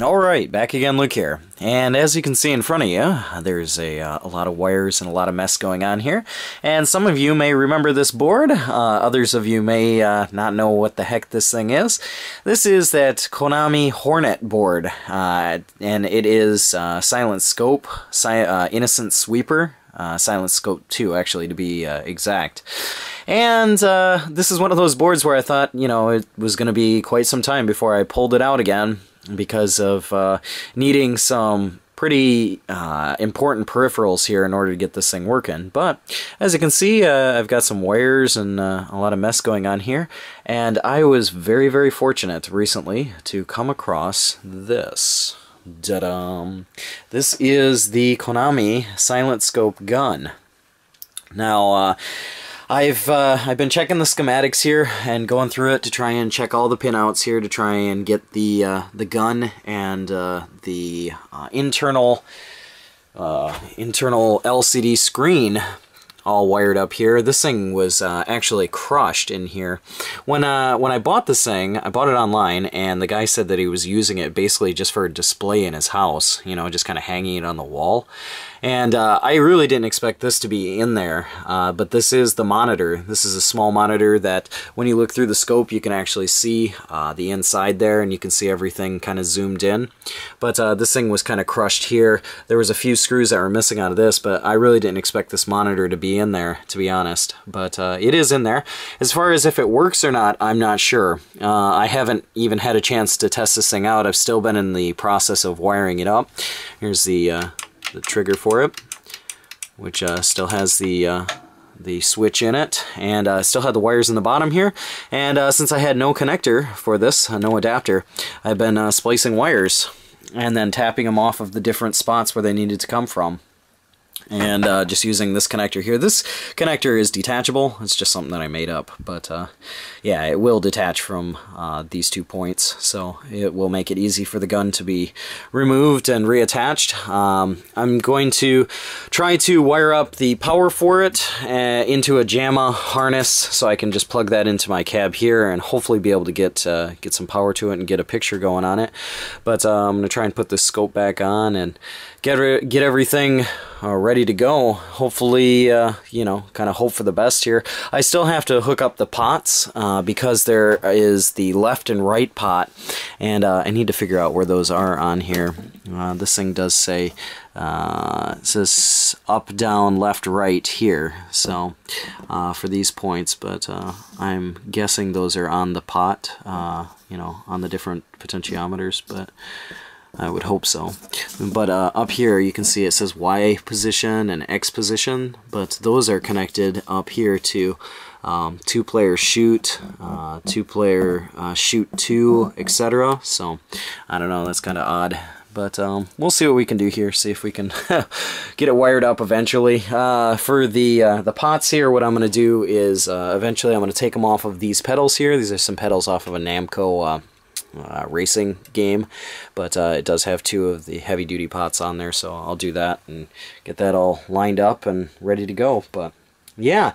Alright, back again, Luke here. And as you can see in front of you, there's a lot of wires and a lot of mess going on here. And some of you may remember this board, others of you may not know what the heck this thing is. This is that Konami Hornet board, and it is Silent Scope, Innocent Sweeper, Silent Scope 2 actually to be exact. And this is one of those boards where I thought, you know, it was going to be quite some time before I pulled it out again, because of needing some pretty important peripherals here in order to get this thing working. But as you can see, I've got some wires and a lot of mess going on here, and I was very, very fortunate recently to come across this. Ta-da! This is the Konami Silent Scope gun. Now, I've been checking the schematics here and going through it to try and check all the pinouts here to try and get the gun and the internal LCD screen all wired up here. This thing was actually crushed in here. When I bought this thing, I bought it online, and the guy said that he was using it basically just for a display in his house, you know, just kind of hanging it on the wall. And I really didn't expect this to be in there, but this is the monitor. This is a small monitor that when you look through the scope, you can actually see the inside there, and you can see everything kind of zoomed in. But this thing was kind of crushed here. There was a few screws that were missing out of this, but I really didn't expect this monitor to be in there, to be honest. But it is in there. As far as if it works or not, I'm not sure. I haven't even had a chance to test this thing out. I've still been in the process of wiring it up. Here's the trigger for it, which still has the switch in it, and still had the wires in the bottom here. And since I had no connector for this, no adapter, I've been splicing wires and then tapping them off of the different spots where they needed to come from. And just using this connector here. This connector is detachable. It's just something that I made up, but yeah, it will detach from these 2 points, so it will make it easy for the gun to be removed and reattached. I'm going to try to wire up the power for it into a JAMA harness, so I can just plug that into my cab here and hopefully be able to get some power to it and get a picture going on it. But I'm going to try and put this scope back on and get everything ready to go. Hopefully, you know, kind of hope for the best here. I still have to hook up the pots because there is the left and right pot, and I need to figure out where those are on here. This thing does say, it says up, down, left, right here, so for these points, but I'm guessing those are on the pot, you know, on the different potentiometers, but I would hope so. But up here you can see it says Y position and X position, but those are connected up here to 2-player shoot, 2-player shoot 2, etc. So I don't know, that's kind of odd. But we'll see what we can do here, see if we can get it wired up eventually. For the pots here, what I'm going to do is eventually I'm going to take them off of these pedals here. These are some pedals off of a Namco racing game, but it does have 2 of the heavy-duty pots on there, so I'll do that and get that all lined up and ready to go. But yeah,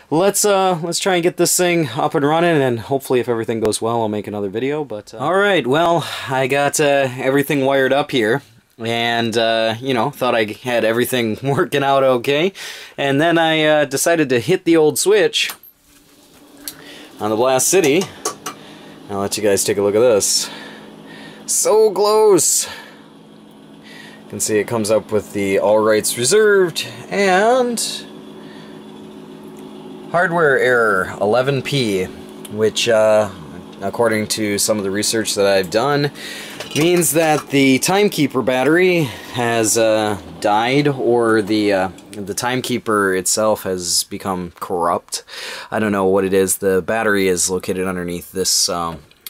let's try and get this thing up and running, and hopefully if everything goes well I'll make another video. But alright, well, I got everything wired up here, and you know, thought I had everything working out okay, and then I decided to hit the old switch on the Blast City. I'll let you guys take a look at this. So close! You can see it comes up with the all rights reserved and hardware error 11P, which according to some of the research that I've done means that the timekeeper battery has died, or the timekeeper itself has become corrupt. I don't know what it is. The battery is located underneath this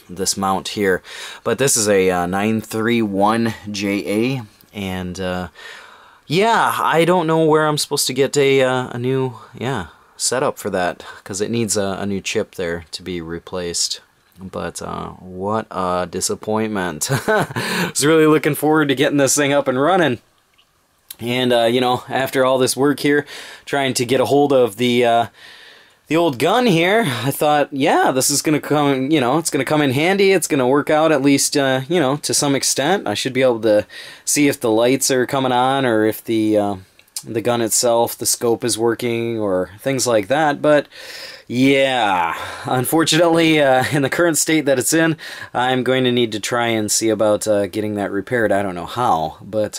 this mount here, but this is a 931JA, and yeah, I don't know where I'm supposed to get a new setup for that, because it needs a new chip there to be replaced. But what a disappointment. I was really looking forward to getting this thing up and running. And, you know, after all this work here, trying to get a hold of the the old gun here, I thought, yeah, this is going to come, you know, it's going to come in handy. It's going to work out at least, you know, to some extent. I should be able to see if the lights are coming on or if the gun itself, the scope is working or things like that. But yeah, unfortunately, in the current state that it's in, I'm going to need to try and see about getting that repaired. I don't know how, but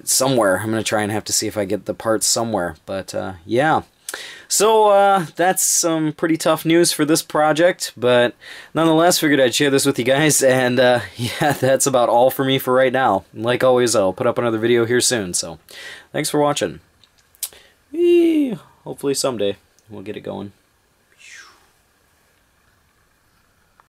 somewhere. I'm going to try and have to see if I get the parts somewhere. But yeah. So that's some pretty tough news for this project, but nonetheless figured I'd share this with you guys, and yeah, that's about all for me for right now. Like always, I'll put up another video here soon, so thanks for watching. Hopefully someday we'll get it going.